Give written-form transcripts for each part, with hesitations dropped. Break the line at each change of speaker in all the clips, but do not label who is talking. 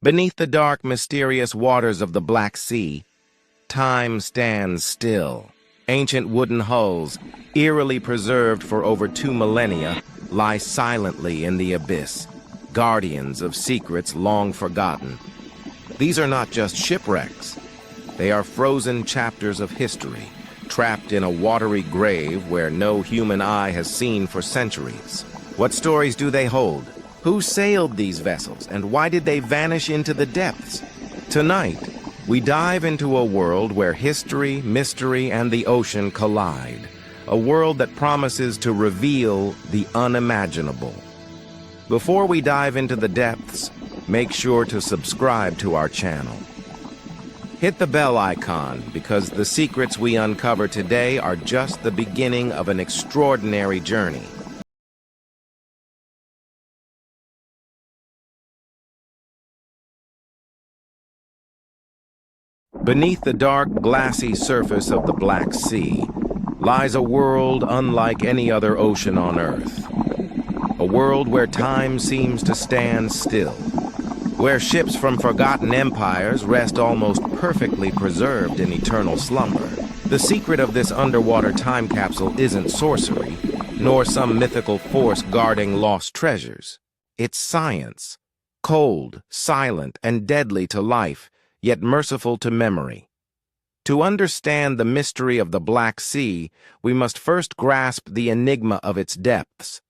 Beneath the dark, mysterious waters of the Black Sea, time stands still. Ancient wooden hulls, eerily preserved for over 2 millennia, lie silently in the abyss, guardians of secrets long forgotten. These are not just shipwrecks. They are frozen chapters of history, trapped in a watery grave where no human eye has seen for centuries. What stories do they hold? Who sailed these vessels, and why did they vanish into the depths? Tonight, we dive into a world where history, mystery, and the ocean collide. A world that promises to reveal the unimaginable. Before we dive into the depths, make sure to subscribe to our channel. Hit the bell icon because the secrets we uncover today are just the beginning of an extraordinary journey. Beneath the dark, glassy surface of the Black Sea lies a world unlike any other ocean on Earth. A world where time seems to stand still, where ships from forgotten empires rest almost perfectly preserved in eternal slumber. The secret of this underwater time capsule isn't sorcery, nor some mythical force guarding lost treasures. It's science, cold, silent, and deadly to life, yet merciful to memory. To understand the mystery of the Black Sea, we must first grasp the enigma of its depths.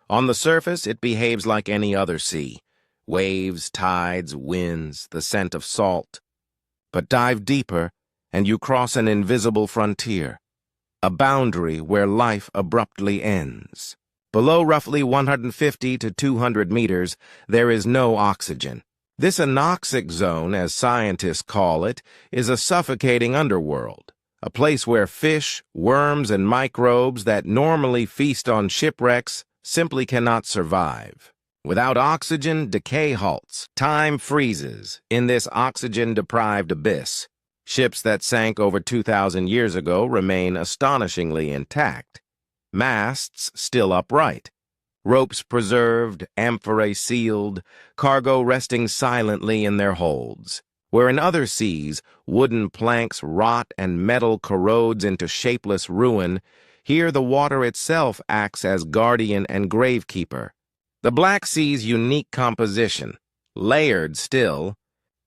On the surface, it behaves like any other sea. Waves, tides, winds, the scent of salt. But dive deeper, and you cross an invisible frontier, a boundary where life abruptly ends. Below roughly 150 to 200 meters, there is no oxygen. This anoxic zone, as scientists call it, is a suffocating underworld, a place where fish, worms, and microbes that normally feast on shipwrecks simply cannot survive. Without oxygen, decay halts, time freezes in this oxygen-deprived abyss. Ships that sank over 2,000 years ago remain astonishingly intact. Masts still upright. Ropes preserved, amphorae sealed, cargo resting silently in their holds. Where in other seas, wooden planks rot and metal corrodes into shapeless ruin, here the water itself acts as guardian and gravekeeper. The Black Sea's unique composition, layered still,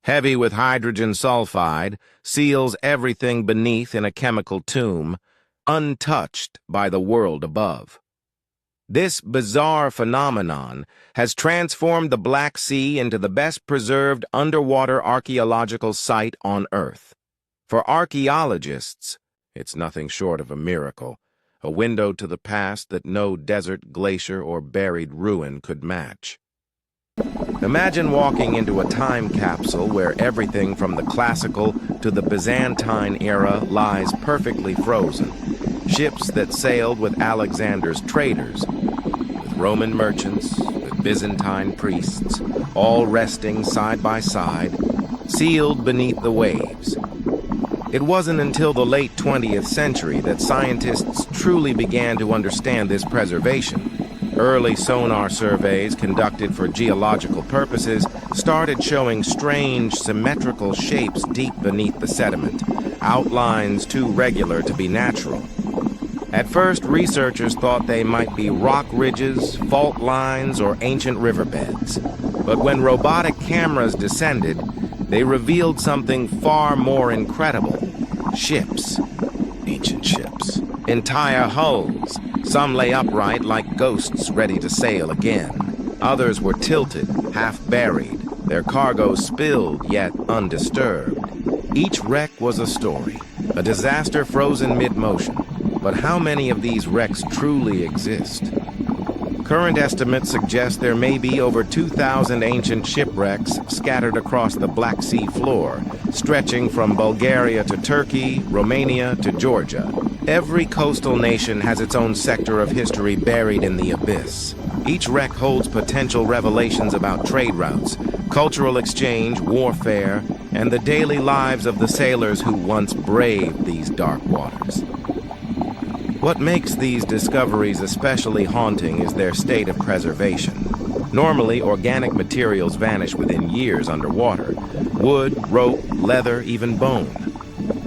heavy with hydrogen sulfide, seals everything beneath in a chemical tomb, untouched by the world above. This bizarre phenomenon has transformed the Black Sea into the best-preserved underwater archaeological site on Earth. For archaeologists, it's nothing short of a miracle, a window to the past that no desert, glacier, or buried ruin could match. Imagine walking into a time capsule where everything from the classical to the Byzantine era lies perfectly frozen. Ships that sailed with Alexander's traders, with Roman merchants, with Byzantine priests, all resting side by side, sealed beneath the waves. It wasn't until the late 20th century that scientists truly began to understand this preservation. Early sonar surveys conducted for geological purposes started showing strange, symmetrical shapes deep beneath the sediment, outlines too regular to be natural. At first, researchers thought they might be rock ridges, fault lines, or ancient riverbeds. But when robotic cameras descended, they revealed something far more incredible. Ships. Ancient ships. Entire hulls. Some lay upright like ghosts ready to sail again. Others were tilted, half buried, their cargo spilled yet undisturbed. Each wreck was a story, a disaster frozen mid-motion. But how many of these wrecks truly exist? Current estimates suggest there may be over 2,000 ancient shipwrecks scattered across the Black Sea floor, stretching from Bulgaria to Turkey, Romania to Georgia. Every coastal nation has its own sector of history buried in the abyss. Each wreck holds potential revelations about trade routes, cultural exchange, warfare, and the daily lives of the sailors who once braved these dark waters. What makes these discoveries especially haunting is their state of preservation. Normally, organic materials vanish within years underwater. Wood, rope, leather, even bone.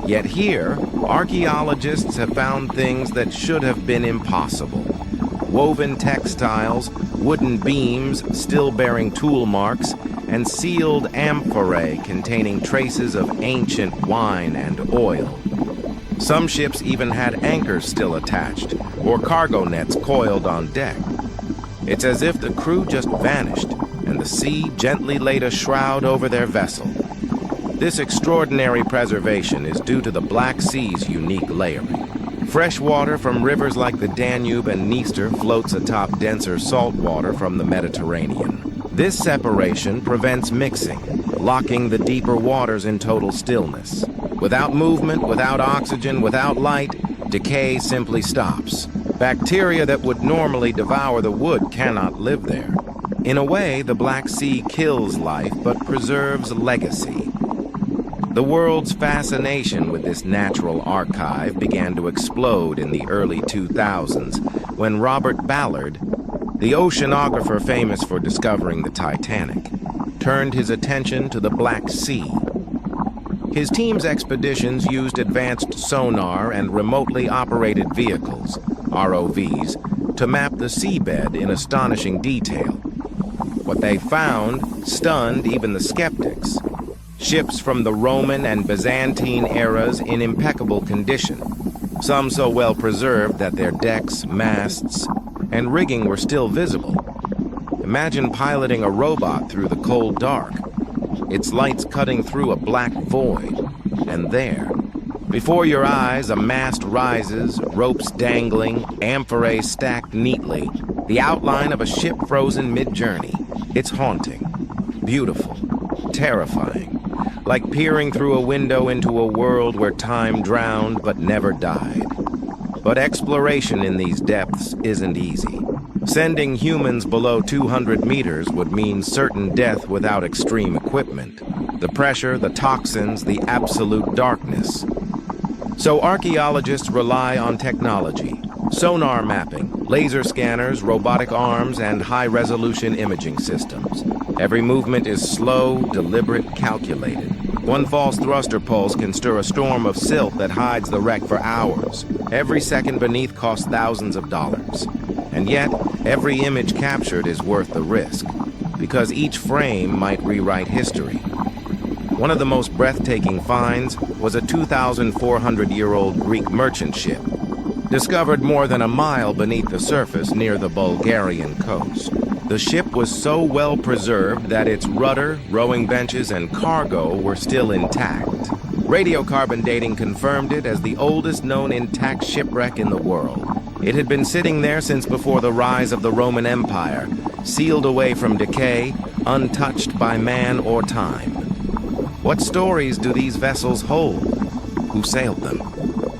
Yet here, archaeologists have found things that should have been impossible. Woven textiles, wooden beams still bearing tool marks, and sealed amphorae containing traces of ancient wine and oil. Some ships even had anchors still attached, or cargo nets coiled on deck. It's as if the crew just vanished, and the sea gently laid a shroud over their vessel. This extraordinary preservation is due to the Black Sea's unique layering. Fresh water from rivers like the Danube and Dniester floats atop denser salt water from the Mediterranean. This separation prevents mixing, locking the deeper waters in total stillness. Without movement, without oxygen, without light, decay simply stops. Bacteria that would normally devour the wood cannot live there. In a way, the Black Sea kills life but preserves legacy. The world's fascination with this natural archive began to explode in the early 2000s when Robert Ballard, the oceanographer famous for discovering the Titanic, turned his attention to the Black Sea. His team's expeditions used advanced sonar and remotely operated vehicles, ROVs, to map the seabed in astonishing detail. What they found stunned even the skeptics. Ships from the Roman and Byzantine eras in impeccable condition, some so well preserved that their decks, masts, and rigging were still visible. Imagine piloting a robot through the cold dark, its lights cutting through a black void, and there, before your eyes, a mast rises, ropes dangling, amphorae stacked neatly, the outline of a ship frozen mid-journey. It's haunting, beautiful, terrifying. Like peering through a window into a world where time drowned but never died. But exploration in these depths isn't easy. Sending humans below 200 meters would mean certain death without extreme equipment. The pressure, the toxins, the absolute darkness. So archaeologists rely on technology. Sonar mapping, laser scanners, robotic arms, and high-resolution imaging systems. Every movement is slow, deliberate, calculated. One false thruster pulse can stir a storm of silt that hides the wreck for hours. Every second beneath costs thousands of dollars. And yet, every image captured is worth the risk, because each frame might rewrite history. One of the most breathtaking finds was a 2,400-year-old Greek merchant ship, discovered more than a mile beneath the surface near the Bulgarian coast. The ship was so well preserved that its rudder, rowing benches, and cargo were still intact. Radiocarbon dating confirmed it as the oldest known intact shipwreck in the world. It had been sitting there since before the rise of the Roman Empire, sealed away from decay, untouched by man or time. What stories do these vessels hold? Who sailed them?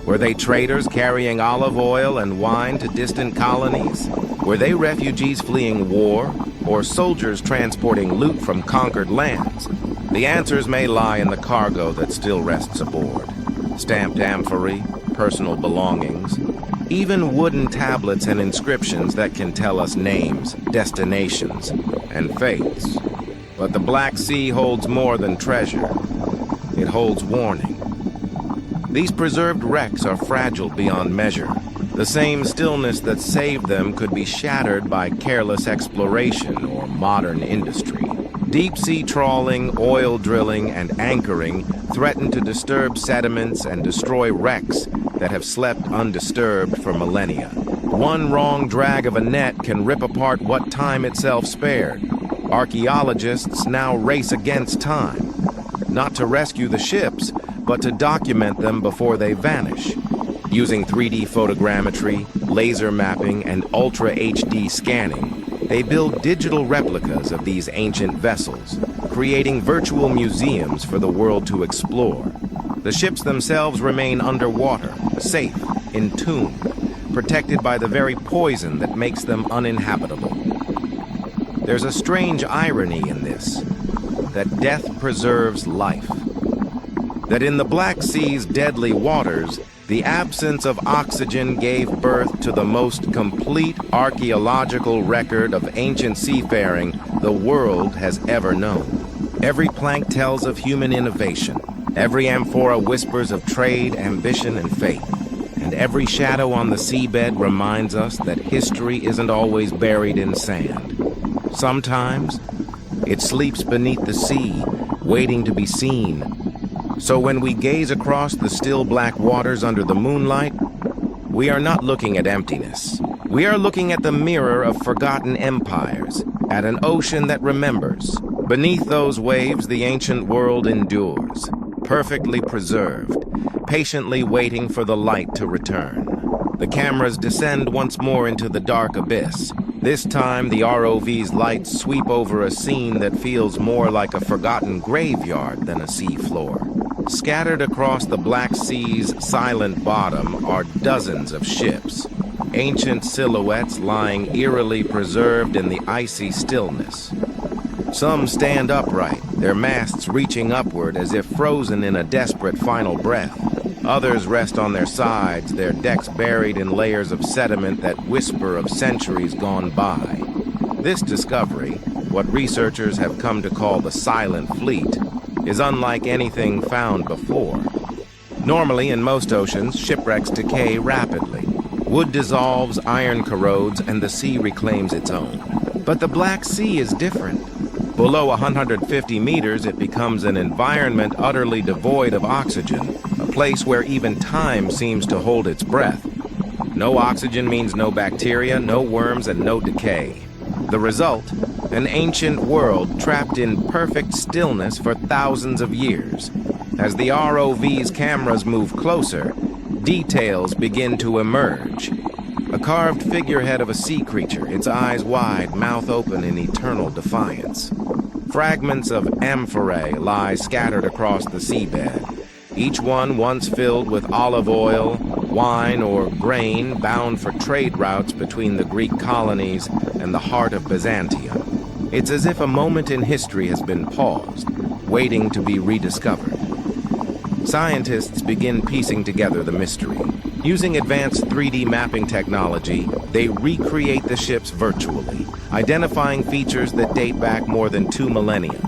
Were they traders carrying olive oil and wine to distant colonies? Were they refugees fleeing war, or soldiers transporting loot from conquered lands? The answers may lie in the cargo that still rests aboard. Stamped amphorae, personal belongings, even wooden tablets and inscriptions that can tell us names, destinations, and fates. But the Black Sea holds more than treasure. It holds warning. These preserved wrecks are fragile beyond measure. The same stillness that saved them could be shattered by careless exploration or modern industry. Deep-sea trawling, oil drilling, and anchoring threaten to disturb sediments and destroy wrecks that have slept undisturbed for millennia. One wrong drag of a net can rip apart what time itself spared. Archaeologists now race against time, not to rescue the ships, but to document them before they vanish. Using 3D photogrammetry, laser mapping, and Ultra HD scanning, they build digital replicas of these ancient vessels, creating virtual museums for the world to explore. The ships themselves remain underwater, safe, entombed, protected by the very poison that makes them uninhabitable. There's a strange irony in this, that death preserves life. That in the Black Sea's deadly waters, The absence of oxygen gave birth to the most complete archaeological record of ancient seafaring the world has ever known. Every plank tells of human innovation. Every amphora whispers of trade, ambition, and faith. And every shadow on the seabed reminds us that history isn't always buried in sand. Sometimes, it sleeps beneath the sea, waiting to be seen. So when we gaze across the still black waters under the moonlight, we are not looking at emptiness. We are looking at the mirror of forgotten empires, at an ocean that remembers. Beneath those waves, the ancient world endures, perfectly preserved, patiently waiting for the light to return. The cameras descend once more into the dark abyss. This time, the ROV's lights sweep over a scene that feels more like a forgotten graveyard than a seafloor. Scattered across the Black Sea's silent bottom are dozens of ships, ancient silhouettes lying eerily preserved in the icy stillness. Some stand upright, their masts reaching upward as if frozen in a desperate final breath. Others rest on their sides, their decks buried in layers of sediment that whisper of centuries gone by. This discovery, what researchers have come to call the Silent Fleet, is unlike anything found before. Normally, in most oceans, shipwrecks decay rapidly. Wood dissolves, iron corrodes, and the sea reclaims its own. But the Black Sea is different. Below 150 meters, it becomes an environment utterly devoid of oxygen, a place where even time seems to hold its breath. No oxygen means no bacteria, no worms, and no decay. The result? An ancient world trapped in perfect stillness for thousands of years. As the ROV's cameras move closer, details begin to emerge. A carved figurehead of a sea creature, its eyes wide, mouth open in eternal defiance. Fragments of amphorae lie scattered across the seabed, each one once filled with olive oil, wine, or grain bound for trade routes between the Greek colonies and the heart of Byzantium. It's as if a moment in history has been paused, waiting to be rediscovered. Scientists begin piecing together the mystery. Using advanced 3D mapping technology, they recreate the ships virtually, identifying features that date back more than 2 millennia.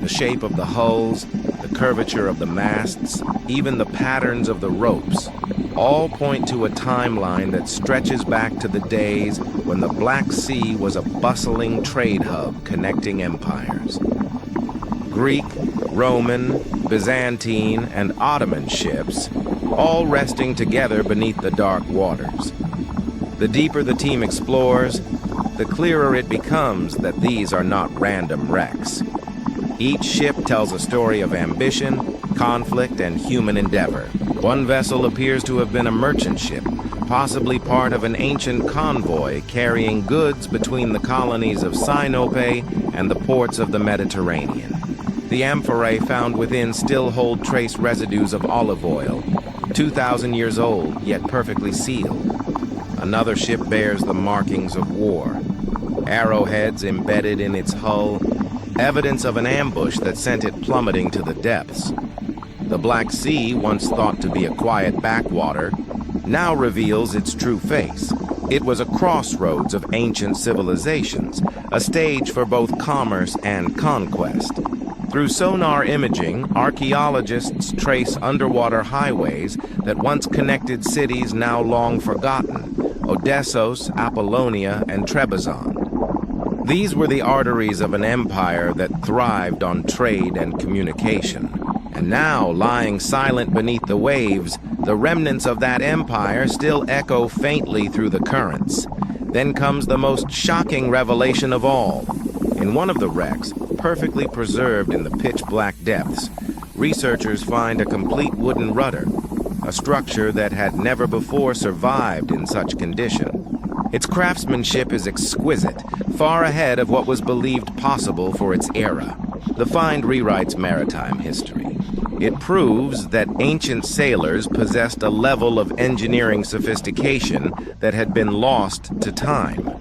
The shape of the hulls, the curvature of the masts, even the patterns of the ropes, all point to a timeline that stretches back to the days when the Black Sea was a bustling trade hub connecting empires. Greek, Roman, Byzantine, and Ottoman ships, all resting together beneath the dark waters. The deeper the team explores, the clearer it becomes that these are not random wrecks. Each ship tells a story of ambition, conflict, and human endeavor. One vessel appears to have been a merchant ship, possibly part of an ancient convoy carrying goods between the colonies of Sinope and the ports of the Mediterranean. The amphorae found within still hold trace residues of olive oil, 2,000 years old, yet perfectly sealed. Another ship bears the markings of war. Arrowheads embedded in its hull, evidence of an ambush that sent it plummeting to the depths. The Black Sea, once thought to be a quiet backwater, now reveals its true face. It was a crossroads of ancient civilizations, a stage for both commerce and conquest. Through sonar imaging, archaeologists trace underwater highways that once connected cities now long forgotten, Odessos, Apollonia, and Trebizond. These were the arteries of an empire that thrived on trade and communication. And now, lying silent beneath the waves, the remnants of that empire still echo faintly through the currents. Then comes the most shocking revelation of all. In one of the wrecks, perfectly preserved in the pitch-black depths, researchers find a complete wooden rudder, a structure that had never before survived in such condition. Its craftsmanship is exquisite, far ahead of what was believed possible for its era. The find rewrites maritime history. It proves that ancient sailors possessed a level of engineering sophistication that had been lost to time.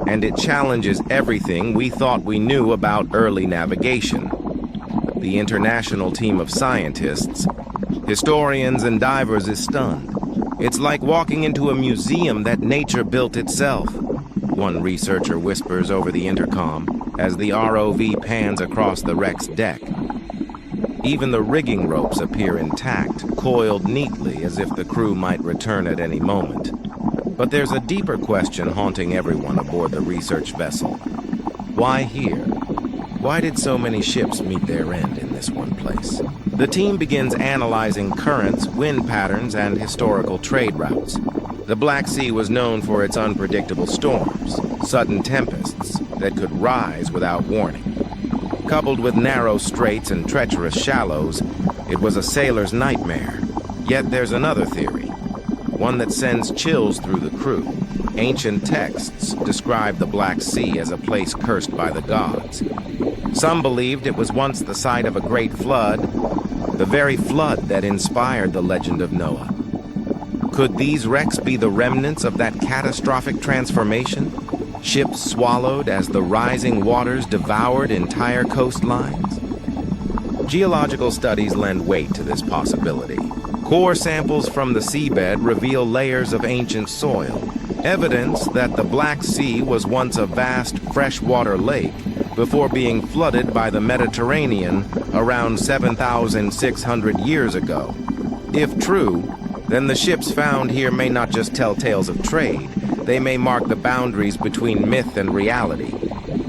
And it challenges everything we thought we knew about early navigation. The international team of scientists, historians, and divers is stunned. It's like walking into a museum that nature built itself, one researcher whispers over the intercom as the ROV pans across the wreck's deck. Even the rigging ropes appear intact, coiled neatly as if the crew might return at any moment. But there's a deeper question haunting everyone aboard the research vessel. Why here? Why did so many ships meet their end in this one place? The team begins analyzing currents, wind patterns, and historical trade routes. The Black Sea was known for its unpredictable storms, sudden tempests that could rise without warning. Coupled with narrow straits and treacherous shallows, it was a sailor's nightmare. Yet there's another theory, one that sends chills through the crew. Ancient texts describe the Black Sea as a place cursed by the gods. Some believed it was once the site of a great flood, the very flood that inspired the legend of Noah. Could these wrecks be the remnants of that catastrophic transformation? Ships swallowed as the rising waters devoured entire coastlines? Geological studies lend weight to this possibility. Core samples from the seabed reveal layers of ancient soil, evidence that the Black Sea was once a vast freshwater lake before being flooded by the Mediterranean around 7,600 years ago. If true, then the ships found here may not just tell tales of trade, they may mark the boundaries between myth and reality.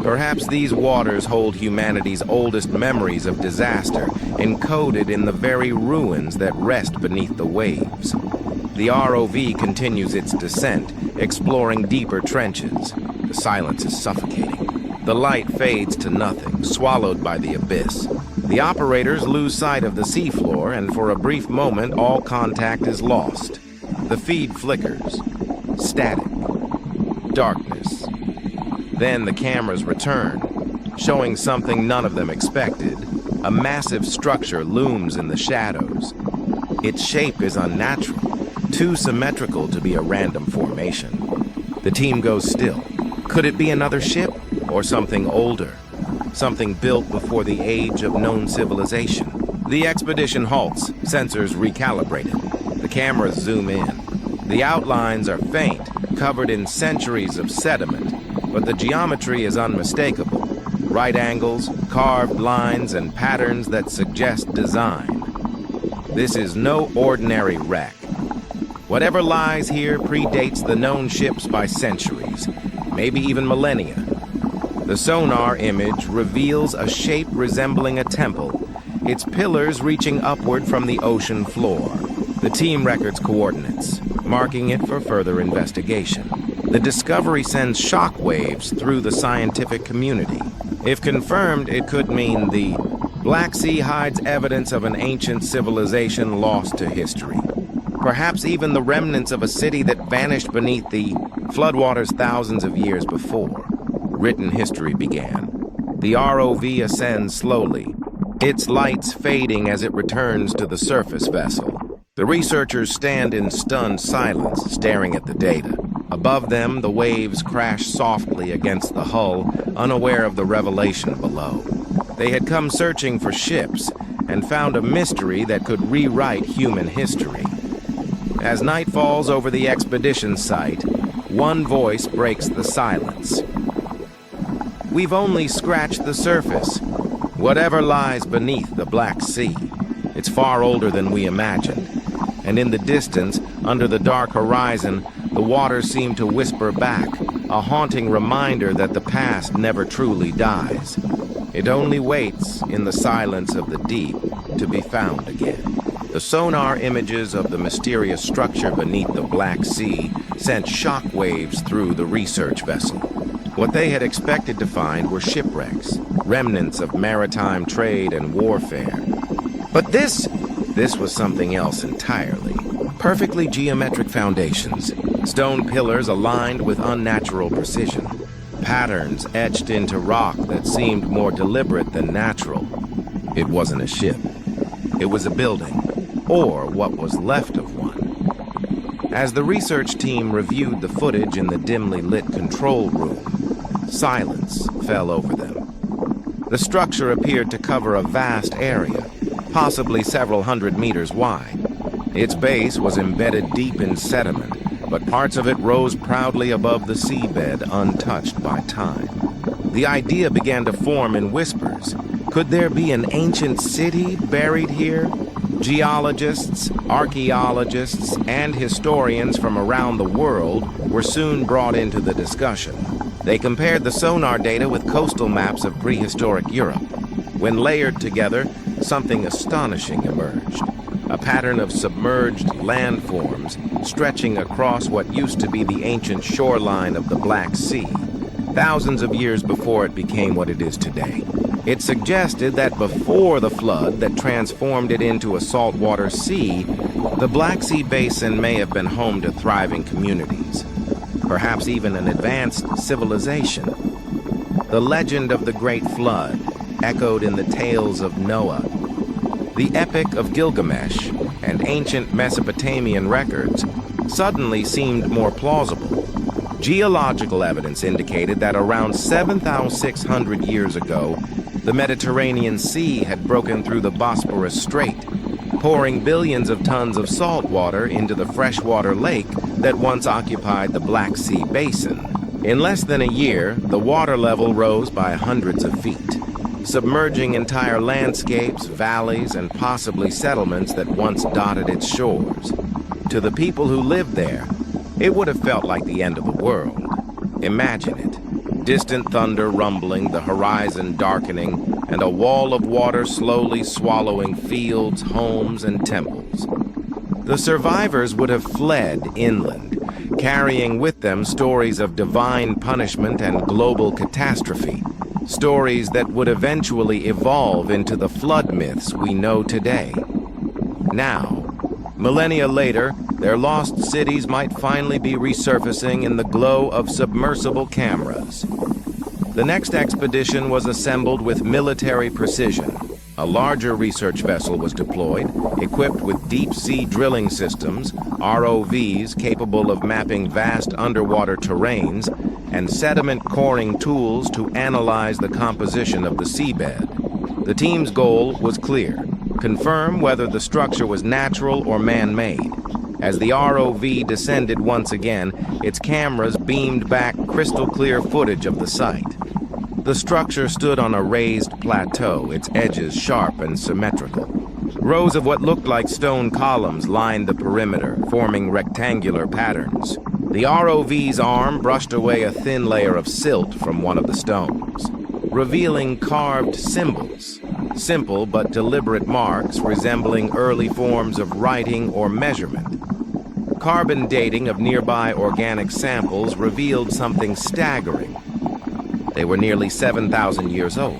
Perhaps these waters hold humanity's oldest memories of disaster, encoded in the very ruins that rest beneath the waves. The ROV continues its descent, exploring deeper trenches. The silence is suffocating. The light fades to nothing, swallowed by the abyss. The operators lose sight of the seafloor, and for a brief moment, all contact is lost. The feed flickers. Static. Darkness. Then the cameras return, showing something none of them expected. A massive structure looms in the shadows. Its shape is unnatural, too symmetrical to be a random formation. The team goes still. Could it be another ship? Or something older? Something built before the age of known civilization? The expedition halts, sensors recalibrated. The cameras zoom in. The outlines are faint, covered in centuries of sediment, but the geometry is unmistakable. Right angles, carved lines, and patterns that suggest design. This is no ordinary wreck. Whatever lies here predates the known ships by centuries, maybe even millennia. The sonar image reveals a shape resembling a temple, its pillars reaching upward from the ocean floor. The team records coordinates, marking it for further investigation. The discovery sends shockwaves through the scientific community. If confirmed, it could mean the Black Sea hides evidence of an ancient civilization lost to history. Perhaps even the remnants of a city that vanished beneath the floodwaters thousands of years before. Written history began. The ROV ascends slowly, its lights fading as it returns to the surface vessel. The researchers stand in stunned silence, staring at the data. Above them, the waves crash softly against the hull, unaware of the revelation below. They had come searching for ships and found a mystery that could rewrite human history. As night falls over the expedition site, one voice breaks the silence. We've only scratched the surface. Whatever lies beneath the Black Sea, it's far older than we imagined. And in the distance, under the dark horizon, the waters seem to whisper back, a haunting reminder that the past never truly dies. It only waits in the silence of the deep to be found again. The sonar images of the mysterious structure beneath the Black Sea sent shockwaves through the research vessel. What they had expected to find were shipwrecks, remnants of maritime trade and warfare. But this was something else entirely. Perfectly geometric foundations, stone pillars aligned with unnatural precision, patterns etched into rock that seemed more deliberate than natural. It wasn't a ship. It was a building, or what was left of one. As the research team reviewed the footage in the dimly lit control room, silence fell over them. The structure appeared to cover a vast area, possibly several hundred meters wide. Its base was embedded deep in sediment, but parts of it rose proudly above the seabed, untouched by time. The idea began to form in whispers. Could there be an ancient city buried here? Geologists, archaeologists, and historians from around the world were soon brought into the discussion. They compared the sonar data with coastal maps of prehistoric Europe. When layered together, something astonishing emerged. A pattern of submerged landforms stretching across what used to be the ancient shoreline of the Black Sea, thousands of years before it became what it is today. It suggested that before the flood that transformed it into a saltwater sea, the Black Sea basin may have been home to thriving communities, perhaps even an advanced civilization. The legend of the Great Flood echoed in the tales of Noah. The Epic of Gilgamesh and ancient Mesopotamian records suddenly seemed more plausible. Geological evidence indicated that around 7,600 years ago, the Mediterranean Sea had broken through the Bosporus Strait, pouring billions of tons of salt water into the freshwater lake that once occupied the Black Sea basin. In less than a year, the water level rose by hundreds of feet, submerging entire landscapes, valleys, and possibly settlements that once dotted its shores. To the people who lived there, it would have felt like the end of the world. Imagine it. Distant thunder rumbling, the horizon darkening, and a wall of water slowly swallowing fields, homes, and temples. The survivors would have fled inland, carrying with them stories of divine punishment and global catastrophe, stories that would eventually evolve into the flood myths we know today. Now, millennia later, their lost cities might finally be resurfacing in the glow of submersible cameras. The next expedition was assembled with military precision. A larger research vessel was deployed, equipped with deep-sea drilling systems, ROVs capable of mapping vast underwater terrains, and sediment coring tools to analyze the composition of the seabed. The team's goal was clear: confirm whether the structure was natural or man-made. As the ROV descended once again, its cameras beamed back crystal-clear footage of the site. The structure stood on a raised plateau, its edges sharp and symmetrical. Rows of what looked like stone columns lined the perimeter, forming rectangular patterns. The ROV's arm brushed away a thin layer of silt from one of the stones, revealing carved symbols. Simple but deliberate marks resembling early forms of writing or measurement. Carbon dating of nearby organic samples revealed something staggering. They were nearly 7,000 years old.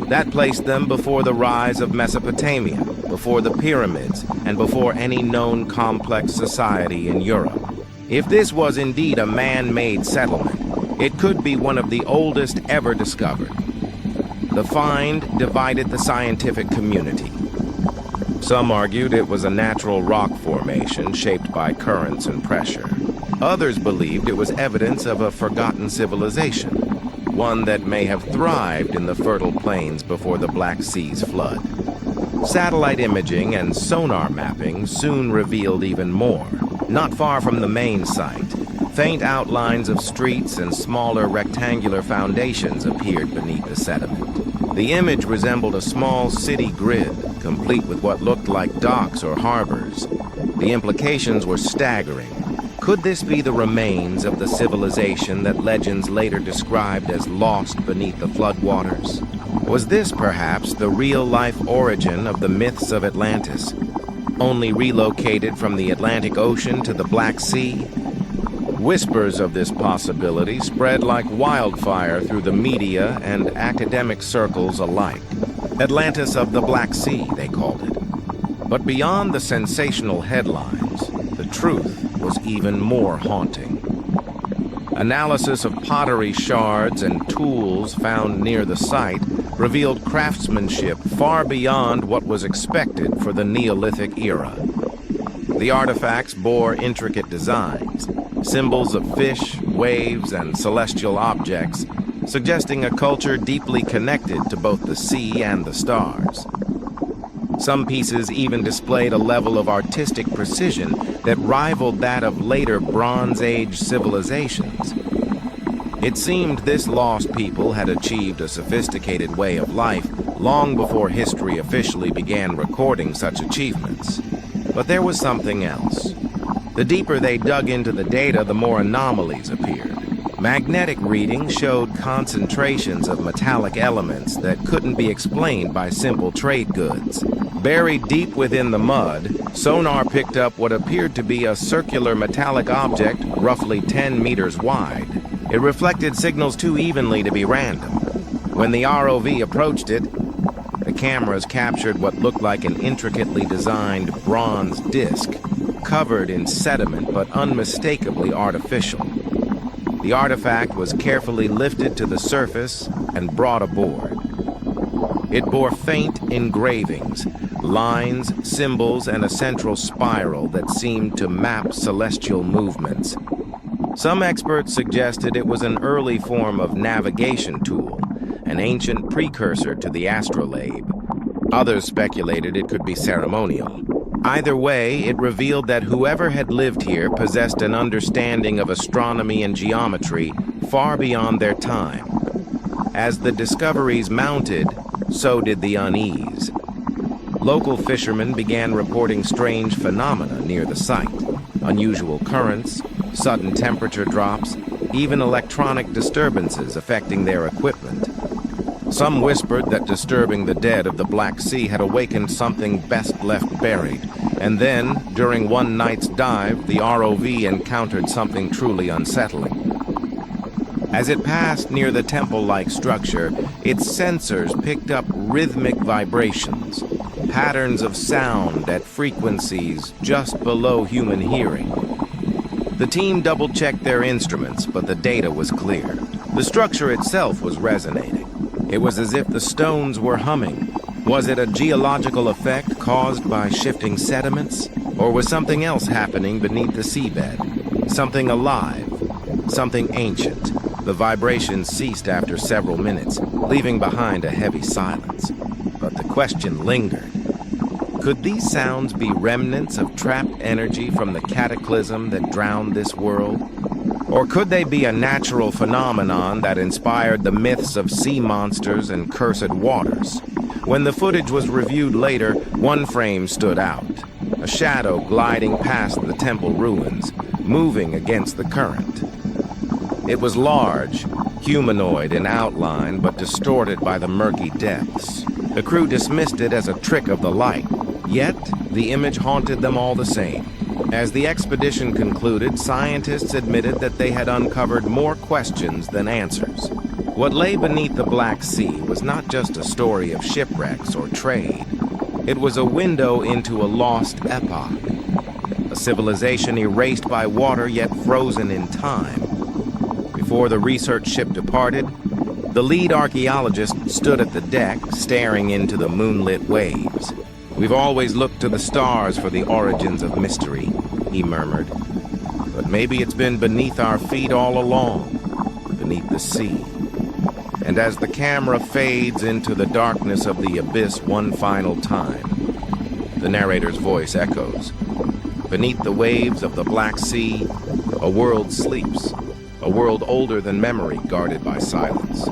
That placed them before the rise of Mesopotamia, before the pyramids, and before any known complex society in Europe. If this was indeed a man-made settlement, it could be one of the oldest ever discovered. The find divided the scientific community. Some argued it was a natural rock formation shaped by currents and pressure. Others believed it was evidence of a forgotten civilization, one that may have thrived in the fertile plains before the Black Sea's flood. Satellite imaging and sonar mapping soon revealed even more. Not far from the main site, faint outlines of streets and smaller rectangular foundations appeared beneath the sediment. The image resembled a small city grid, complete with what looked like docks or harbors. The implications were staggering. Could this be the remains of the civilization that legends later described as lost beneath the floodwaters? Was this perhaps the real-life origin of the myths of Atlantis, only relocated from the Atlantic Ocean to the Black Sea? Whispers of this possibility spread like wildfire through the media and academic circles alike. Atlantis of the Black Sea, they called it. But beyond the sensational headlines, the truth was even more haunting. Analysis of pottery shards and tools found near the site revealed craftsmanship far beyond what was expected for the Neolithic era. The artifacts bore intricate designs, symbols of fish, waves, and celestial objects, suggesting a culture deeply connected to both the sea and the stars. Some pieces even displayed a level of artistic precision that rivaled that of later Bronze Age civilizations. It seemed this lost people had achieved a sophisticated way of life long before history officially began recording such achievements. But there was something else. The deeper they dug into the data, the more anomalies appeared. Magnetic readings showed concentrations of metallic elements that couldn't be explained by simple trade goods. Buried deep within the mud, sonar picked up what appeared to be a circular metallic object roughly 10 meters wide. It reflected signals too evenly to be random. When the ROV approached it, the cameras captured what looked like an intricately designed bronze disc, covered in sediment but unmistakably artificial. The artifact was carefully lifted to the surface and brought aboard. It bore faint engravings, lines, symbols, and a central spiral that seemed to map celestial movements. Some experts suggested it was an early form of navigation tool, an ancient precursor to the astrolabe. Others speculated it could be ceremonial. Either way, it revealed that whoever had lived here possessed an understanding of astronomy and geometry far beyond their time. As the discoveries mounted, so did the unease. Local fishermen began reporting strange phenomena near the site. Unusual currents, sudden temperature drops, even electronic disturbances affecting their equipment. Some whispered that disturbing the dead of the Black Sea had awakened something best left buried. And then, during one night's dive, the ROV encountered something truly unsettling. As it passed near the temple-like structure, its sensors picked up rhythmic vibrations, patterns of sound at frequencies just below human hearing. The team double-checked their instruments, but the data was clear. The structure itself was resonating. It was as if the stones were humming. Was it a geological effect caused by shifting sediments? Or was something else happening beneath the seabed? Something alive, something ancient. The vibrations ceased after several minutes, leaving behind a heavy silence. But the question lingered. Could these sounds be remnants of trapped energy from the cataclysm that drowned this world? Or could they be a natural phenomenon that inspired the myths of sea monsters and cursed waters? When the footage was reviewed later, one frame stood out. A shadow gliding past the temple ruins, moving against the current. It was large, humanoid in outline, but distorted by the murky depths. The crew dismissed it as a trick of the light, yet the image haunted them all the same. As the expedition concluded, scientists admitted that they had uncovered more questions than answers. What lay beneath the Black Sea was not just a story of shipwrecks or trade. It was a window into a lost epoch, a civilization erased by water yet frozen in time. Before the research ship departed, the lead archaeologist stood at the deck, staring into the moonlit waves. "We've always looked to the stars for the origins of mystery," he murmured. "But maybe it's been beneath our feet all along, beneath the sea." And as the camera fades into the darkness of the abyss one final time, the narrator's voice echoes. Beneath the waves of the Black Sea, a world sleeps, a world older than memory, guarded by silence.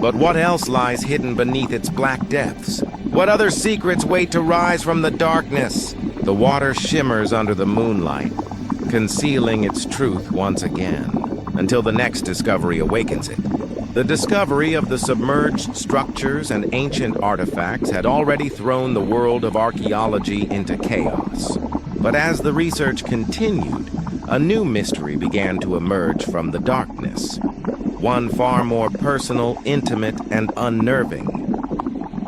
But what else lies hidden beneath its black depths? What other secrets wait to rise from the darkness? The water shimmers under the moonlight, concealing its truth once again, until the next discovery awakens it. The discovery of the submerged structures and ancient artifacts had already thrown the world of archaeology into chaos. But as the research continued, a new mystery began to emerge from the darkness. One far more personal, intimate, and unnerving.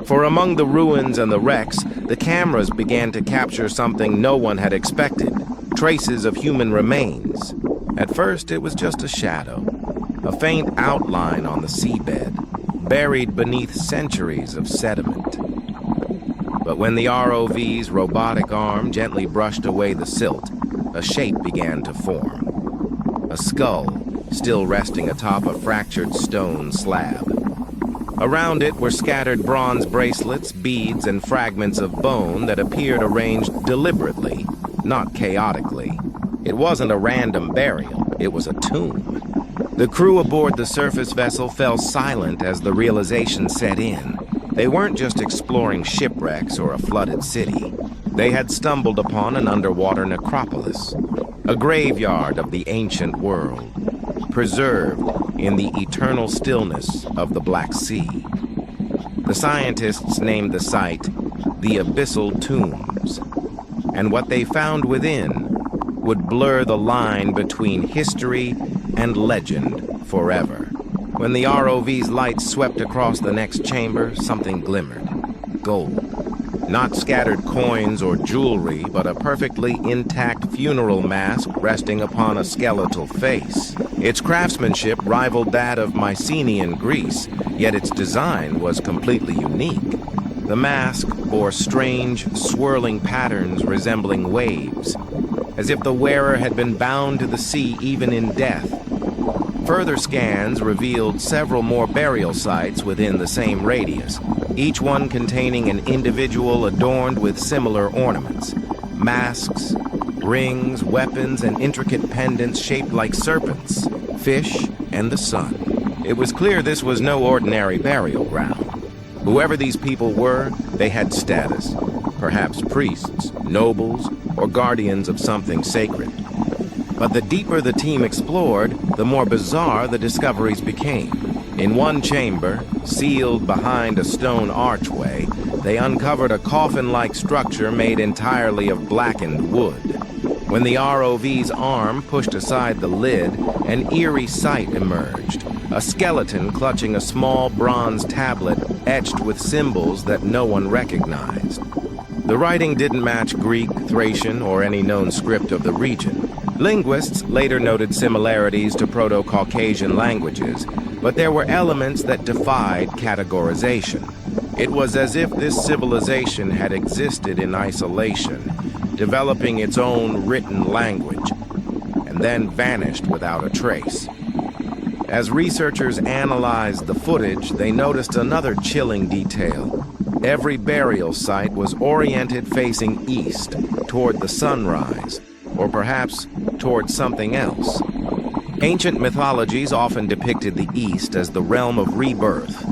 For among the ruins and the wrecks, the cameras began to capture something no one had expected. Traces of human remains. At first, it was just a shadow. A faint outline on the seabed, buried beneath centuries of sediment. But when the ROV's robotic arm gently brushed away the silt, a shape began to form. A skull, still resting atop a fractured stone slab. Around it were scattered bronze bracelets, beads, and fragments of bone that appeared arranged deliberately, not chaotically. It wasn't a random burial, it was a tomb. The crew aboard the surface vessel fell silent as the realization set in. They weren't just exploring shipwrecks or a flooded city. They had stumbled upon an underwater necropolis, a graveyard of the ancient world, preserved in the eternal stillness of the Black Sea. The scientists named the site the Abyssal Tombs, and what they found within would blur the line between history and legend forever. When the ROV's lights swept across the next chamber, something glimmered. Gold. Not scattered coins or jewelry, but a perfectly intact funeral mask resting upon a skeletal face. Its craftsmanship rivaled that of Mycenaean Greece, yet its design was completely unique. The mask bore strange, swirling patterns resembling waves, as if the wearer had been bound to the sea even in death. Further scans revealed several more burial sites within the same radius, each one containing an individual adorned with similar ornaments, masks, rings, weapons, and intricate pendants shaped like serpents, fish, and the sun. It was clear this was no ordinary burial ground. Whoever these people were, they had status, perhaps priests, nobles, or guardians of something sacred. But the deeper the team explored, the more bizarre the discoveries became. In one chamber, sealed behind a stone archway, they uncovered a coffin-like structure made entirely of blackened wood. When the ROV's arm pushed aside the lid, an eerie sight emerged, a skeleton clutching a small bronze tablet etched with symbols that no one recognized. The writing didn't match Greek, Thracian, or any known script of the region. Linguists later noted similarities to Proto-Caucasian languages, but there were elements that defied categorization. It was as if this civilization had existed in isolation, developing its own written language, and then vanished without a trace. As researchers analyzed the footage, they noticed another chilling detail. Every burial site was oriented facing east, toward the sunrise, or perhaps toward something else. Ancient mythologies often depicted the East as the realm of rebirth,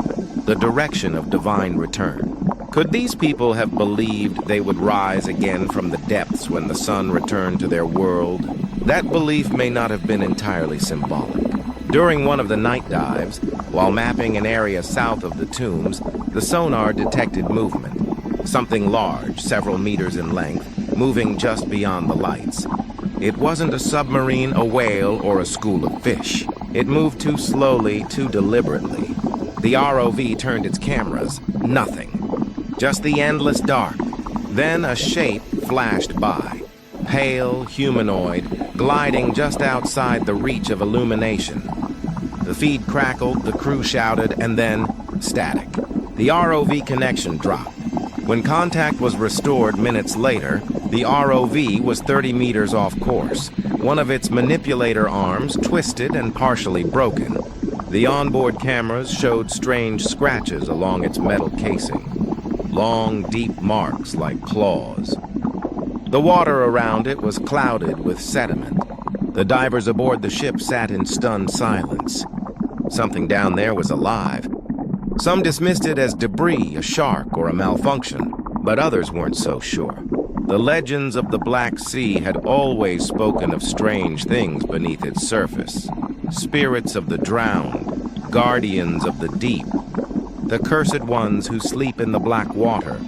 the direction of divine return. Could these people have believed they would rise again from the depths when the sun returned to their world? That belief may not have been entirely symbolic. During one of the night dives, while mapping an area south of the tombs, the sonar detected movement. Something large, several meters in length, moving just beyond the lights. It wasn't a submarine, a whale, or a school of fish. It moved too slowly, too deliberately. The ROV turned its cameras. Nothing. Just the endless dark. Then a shape flashed by. Pale, humanoid, gliding just outside the reach of illumination. The feed crackled, the crew shouted, and then static. The ROV connection dropped. When contact was restored minutes later, the ROV was 30 meters off course. One of its manipulator arms twisted and partially broken. The onboard cameras showed strange scratches along its metal casing. Long, deep marks like claws. The water around it was clouded with sediment. The divers aboard the ship sat in stunned silence. Something down there was alive. Some dismissed it as debris, a shark, or a malfunction, but others weren't so sure. The legends of the Black Sea had always spoken of strange things beneath its surface. Spirits of the drowned, guardians of the deep, the cursed ones who sleep in the black water.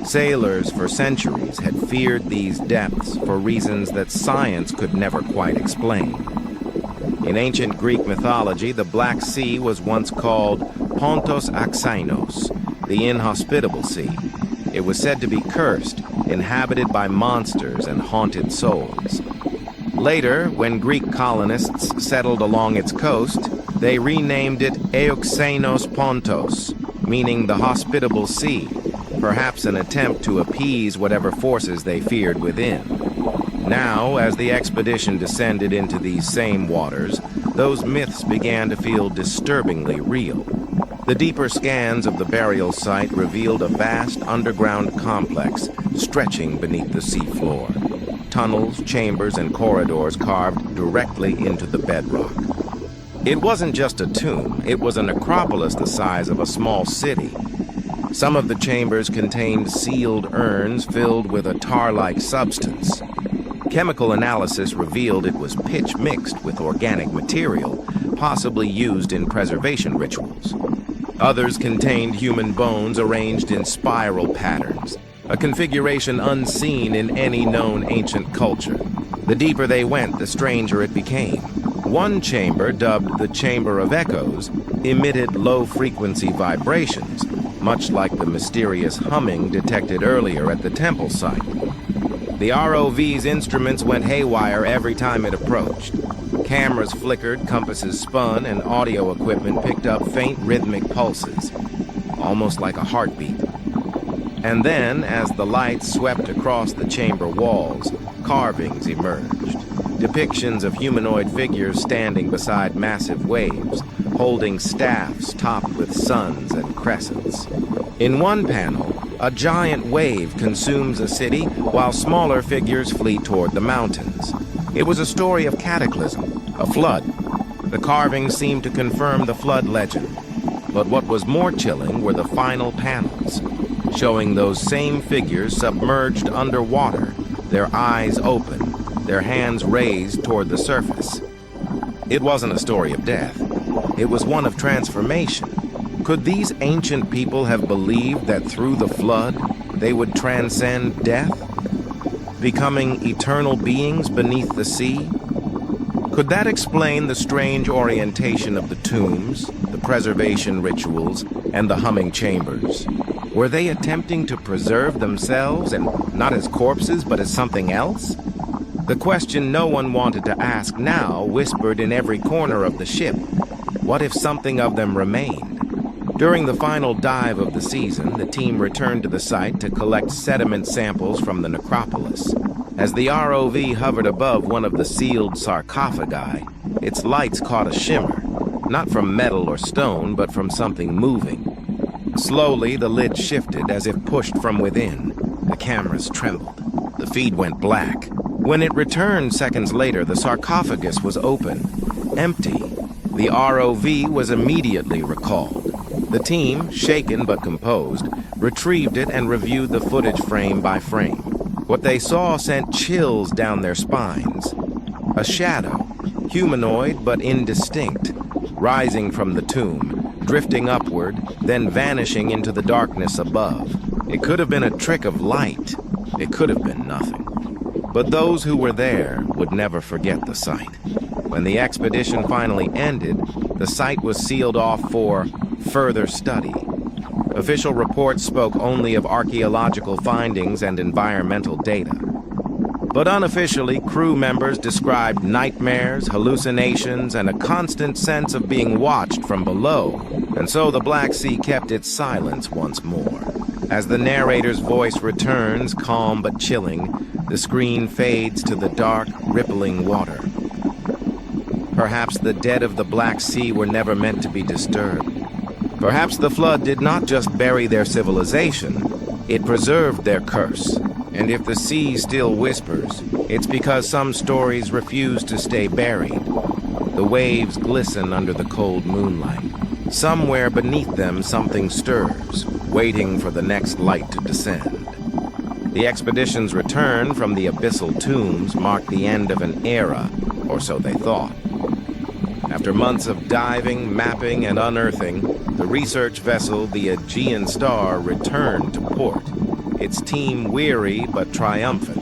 Sailors for centuries had feared these depths for reasons that science could never quite explain. In ancient Greek mythology, the Black Sea was once called Pontos Axainos, the inhospitable sea. It was said to be cursed, inhabited by monsters and haunted souls. Later, when Greek colonists settled along its coast, they renamed it Euxenos Pontos, meaning the hospitable sea, perhaps an attempt to appease whatever forces they feared within. Now, as the expedition descended into these same waters, those myths began to feel disturbingly real. The deeper scans of the burial site revealed a vast underground complex stretching beneath the seafloor. Tunnels, chambers, and corridors carved directly into the bedrock. It wasn't just a tomb, it was a necropolis the size of a small city. Some of the chambers contained sealed urns filled with a tar-like substance. Chemical analysis revealed it was pitch mixed with organic material, possibly used in preservation rituals. Others contained human bones arranged in spiral patterns, a configuration unseen in any known ancient culture. The deeper they went, the stranger it became. One chamber, dubbed the Chamber of Echoes, emitted low-frequency vibrations, much like the mysterious humming detected earlier at the temple site. The ROV's instruments went haywire every time it approached. Cameras flickered, compasses spun, and audio equipment picked up faint rhythmic pulses, almost like a heartbeat. And then, as the lights swept across the chamber walls, carvings emerged. Depictions of humanoid figures standing beside massive waves, holding staffs topped with suns and crescents. In one panel, a giant wave consumes a city while smaller figures flee toward the mountains. It was a story of cataclysm, a flood. The carvings seemed to confirm the flood legend. But what was more chilling were the final panels, showing those same figures submerged underwater, their eyes open, their hands raised toward the surface. It wasn't a story of death. It was one of transformation. Could these ancient people have believed that through the flood, they would transcend death, becoming eternal beings beneath the sea? Could that explain the strange orientation of the tombs, the preservation rituals, and the humming chambers? Were they attempting to preserve themselves, and not as corpses, but as something else? The question no one wanted to ask now whispered in every corner of the ship. What if something of them remained? During the final dive of the season, the team returned to the site to collect sediment samples from the necropolis. As the ROV hovered above one of the sealed sarcophagi, its lights caught a shimmer, not from metal or stone, but from something moving. Slowly, the lid shifted as if pushed from within. The cameras trembled. The feed went black. When it returned seconds later, the sarcophagus was open, empty. The ROV was immediately recalled. The team, shaken but composed, retrieved it and reviewed the footage frame by frame. What they saw sent chills down their spines. A shadow, humanoid but indistinct, rising from the tomb, drifting upward, then vanishing into the darkness above. It could have been a trick of light. It could have been nothing. But those who were there would never forget the sight. When the expedition finally ended, the site was sealed off for further study. Official reports spoke only of archaeological findings and environmental data. But unofficially, crew members described nightmares, hallucinations, and a constant sense of being watched from below. And so the Black Sea kept its silence once more. As the narrator's voice returns, calm but chilling, the screen fades to the dark, rippling water. Perhaps the dead of the Black Sea were never meant to be disturbed. Perhaps the flood did not just bury their civilization, it preserved their curse. And if the sea still whispers, it's because some stories refuse to stay buried. The waves glisten under the cold moonlight. Somewhere beneath them something stirs, waiting for the next light to descend. The expedition's return from the abyssal tombs marked the end of an era, or so they thought. After months of diving, mapping, and unearthing, the research vessel, the Aegean Star, returned to port, its team weary but triumphant.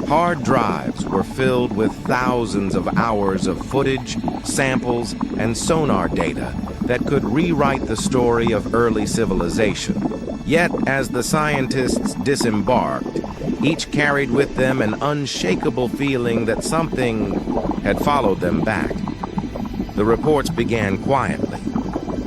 Hard drives were filled with thousands of hours of footage, samples, and sonar data that could rewrite the story of early civilization. Yet, as the scientists disembarked, each carried with them an unshakable feeling that something had followed them back. The reports began quietly.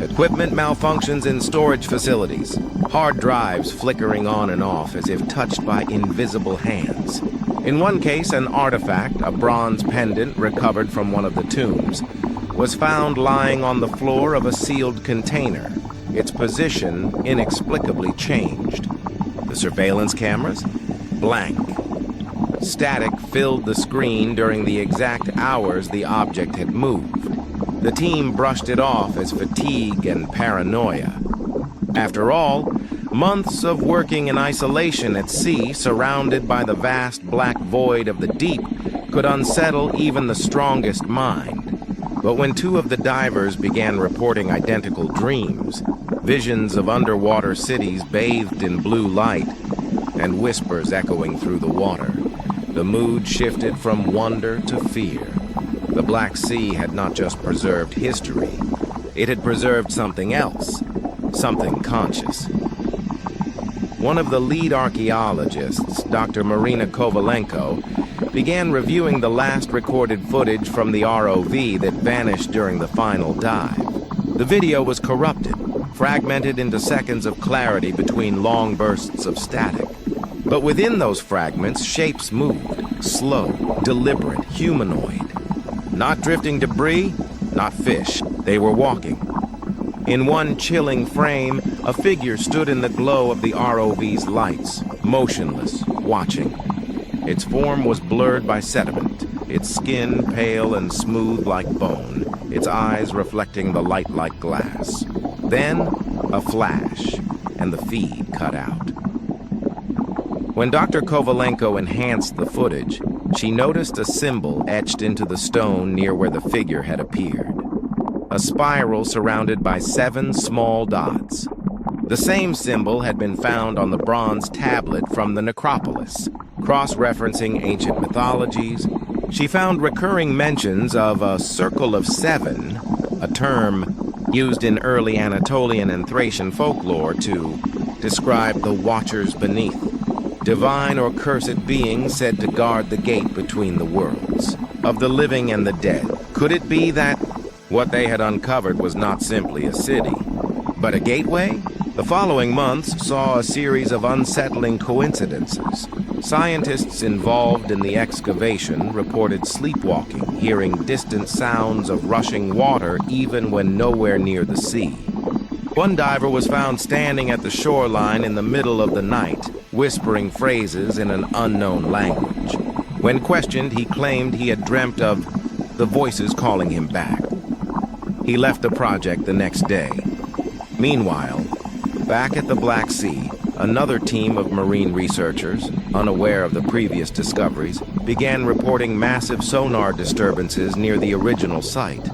Equipment malfunctions in storage facilities, hard drives flickering on and off as if touched by invisible hands. In one case, an artifact, a bronze pendant recovered from one of the tombs, was found lying on the floor of a sealed container, its position inexplicably changed. The surveillance cameras? Blank. Static filled the screen during the exact hours the object had moved. The team brushed it off as fatigue and paranoia. After all, months of working in isolation at sea, surrounded by the vast black void of the deep, could unsettle even the strongest mind. But when two of the divers began reporting identical dreams, visions of underwater cities bathed in blue light, and whispers echoing through the water, the mood shifted from wonder to fear. The Black Sea had not just preserved history, it had preserved something else, something conscious. One of the lead archaeologists, Dr. Marina Kovalenko, began reviewing the last recorded footage from the ROV that vanished during the final dive. The video was corrupted, fragmented into seconds of clarity between long bursts of static. But within those fragments, shapes moved, slow, deliberate, humanoid. Not drifting debris, not fish. They were walking. In one chilling frame, a figure stood in the glow of the ROV's lights, motionless, watching. Its form was blurred by sediment, its skin pale and smooth like bone, its eyes reflecting the light like glass. Then, a flash, and the feed cut out. When Dr. Kovalenko enhanced the footage, she noticed a symbol etched into the stone near where the figure had appeared. A spiral surrounded by 7 small dots. The same symbol had been found on the bronze tablet from the necropolis. Cross-referencing ancient mythologies, she found recurring mentions of a circle of 7, a term used in early Anatolian and Thracian folklore to describe the watchers beneath, divine or cursed beings said to guard the gate between the worlds, of the living and the dead. Could it be that what they had uncovered was not simply a city, but a gateway? The following months saw a series of unsettling coincidences. Scientists involved in the excavation reported sleepwalking, hearing distant sounds of rushing water even when nowhere near the sea. One diver was found standing at the shoreline in the middle of the night, whispering phrases in an unknown language. When questioned, he claimed he had dreamt of the voices calling him back. He left the project the next day. Meanwhile, back at the Black Sea, another team of marine researchers, unaware of the previous discoveries, began reporting massive sonar disturbances near the original site.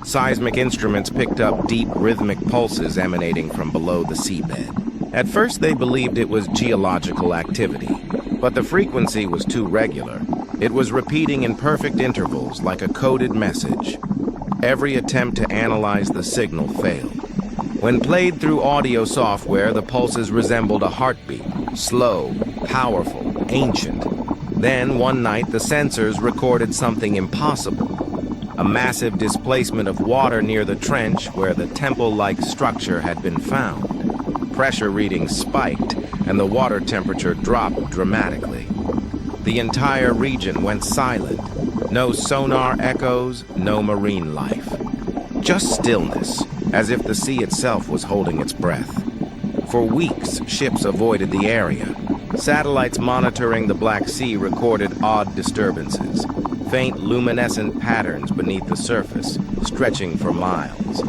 Seismic instruments picked up deep rhythmic pulses emanating from below the seabed. At first they believed it was geological activity, but the frequency was too regular. It was repeating in perfect intervals like a coded message. Every attempt to analyze the signal failed. When played through audio software, the pulses resembled a heartbeat, slow, powerful, ancient. Then, one night, the sensors recorded something impossible. A massive displacement of water near the trench where the temple-like structure had been found. Pressure readings spiked, and the water temperature dropped dramatically. The entire region went silent. No sonar echoes, no marine life. Just stillness, as if the sea itself was holding its breath. For weeks, ships avoided the area. Satellites monitoring the Black Sea recorded odd disturbances, faint luminescent patterns beneath the surface, stretching for miles.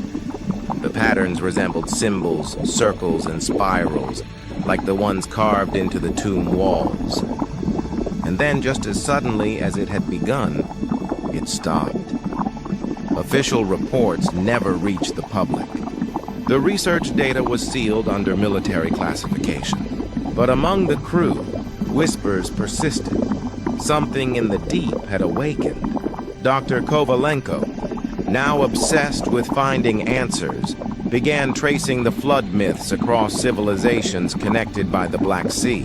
The patterns resembled symbols, circles, and spirals, like the ones carved into the tomb walls. And then, just as suddenly as it had begun, it stopped. Official reports never reached the public. The research data was sealed under military classification. But among the crew, whispers persisted. Something in the deep had awakened. Dr. Kovalenko, now obsessed with finding answers, began tracing the flood myths across civilizations connected by the Black Sea.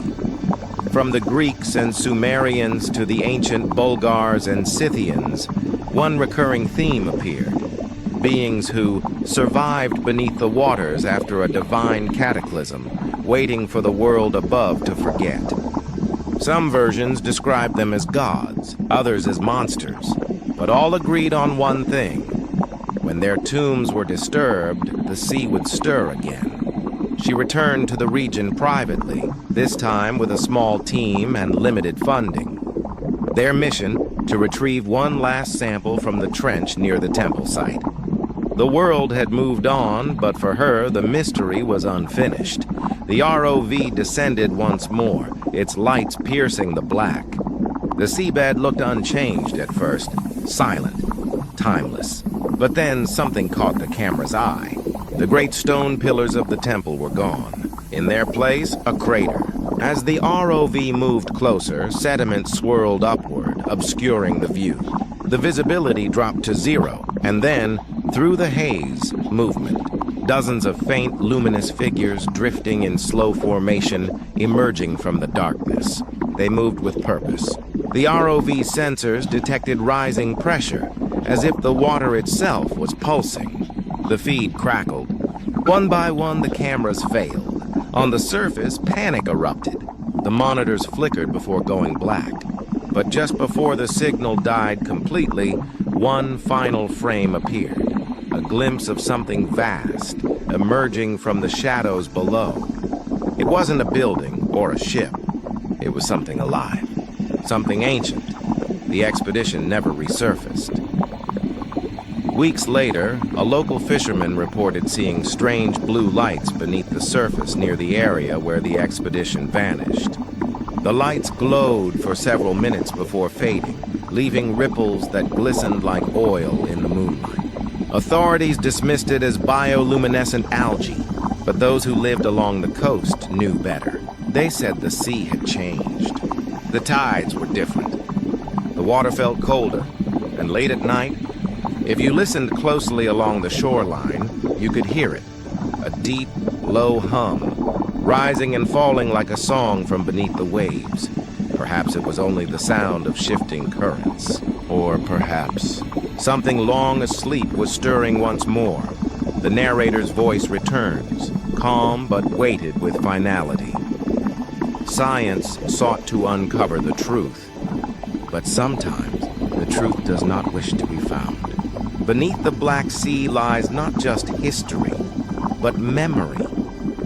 From the Greeks and Sumerians to the ancient Bulgars and Scythians, one recurring theme appeared. Beings who survived beneath the waters after a divine cataclysm, waiting for the world above to forget. Some versions described them as gods, others as monsters, but all agreed on one thing. When their tombs were disturbed, the sea would stir again. She returned to the region privately, this time with a small team and limited funding. Their mission, to retrieve one last sample from the trench near the temple site. The world had moved on, but for her, the mystery was unfinished. The ROV descended once more, its lights piercing the black. The seabed looked unchanged at first, silent, timeless. But then something caught the camera's eye. The great stone pillars of the temple were gone. In their place, a crater. As the ROV moved closer, sediment swirled upward, obscuring the view. The visibility dropped to zero, and then, through the haze, movement. Dozens of faint, luminous figures drifting in slow formation, emerging from the darkness. They moved with purpose. The ROV sensors detected rising pressure, as if the water itself was pulsing. The feed crackled. One by one, the cameras failed. On the surface, panic erupted. The monitors flickered before going black. But just before the signal died completely, one final frame appeared. A glimpse of something vast, emerging from the shadows below. It wasn't a building or a ship. It was something alive, something ancient. The expedition never resurfaced. Weeks later, a local fisherman reported seeing strange blue lights beneath the surface near the area where the expedition vanished. The lights glowed for several minutes before fading, leaving ripples that glistened like oil in the moonlight. Authorities dismissed it as bioluminescent algae, but those who lived along the coast knew better. They said the sea had changed. The tides were different. The water felt colder, and late at night, if you listened closely along the shoreline, you could hear it, a deep, low hum, rising and falling like a song from beneath the waves. Perhaps it was only the sound of shifting currents. Or perhaps something long asleep was stirring once more. The narrator's voice returns, calm but weighted with finality. Science sought to uncover the truth, but sometimes the truth does not wish to be found. Beneath the Black Sea lies not just history, but memory.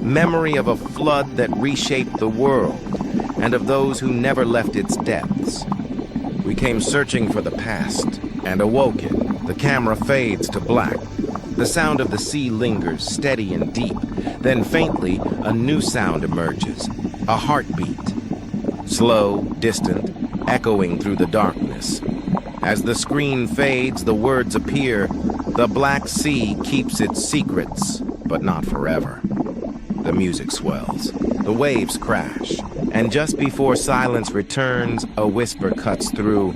Memory of a flood that reshaped the world, and of those who never left its depths. We came searching for the past, and awoke it. The camera fades to black. The sound of the sea lingers, steady and deep. Then faintly, a new sound emerges, a heartbeat. Slow, distant, echoing through the darkness. As the screen fades, the words appear. The Black Sea keeps its secrets, but not forever. The music swells. The waves crash. And just before silence returns, a whisper cuts through.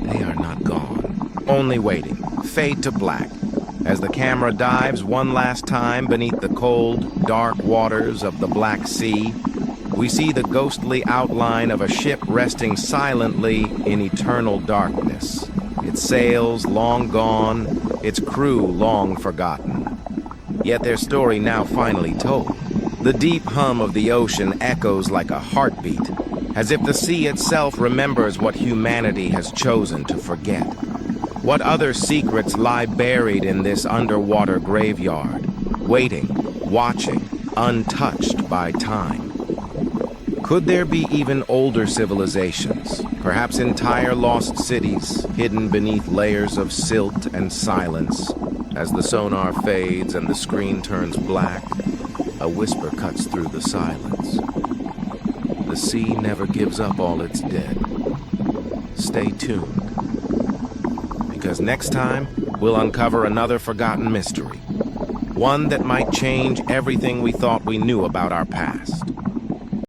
They are not gone. Only waiting. Fade to black. As the camera dives one last time beneath the cold, dark waters of the Black Sea, we see the ghostly outline of a ship resting silently in eternal darkness. Its sails long gone, its crew long forgotten. Yet their story now finally told. The deep hum of the ocean echoes like a heartbeat, as if the sea itself remembers what humanity has chosen to forget. What other secrets lie buried in this underwater graveyard, waiting, watching, untouched by time? Could there be even older civilizations, perhaps entire lost cities hidden beneath layers of silt and silence? As the sonar fades and the screen turns black, a whisper cuts through the silence. The sea never gives up all its dead. Stay tuned, because next time we'll uncover another forgotten mystery, one that might change everything we thought we knew about our past.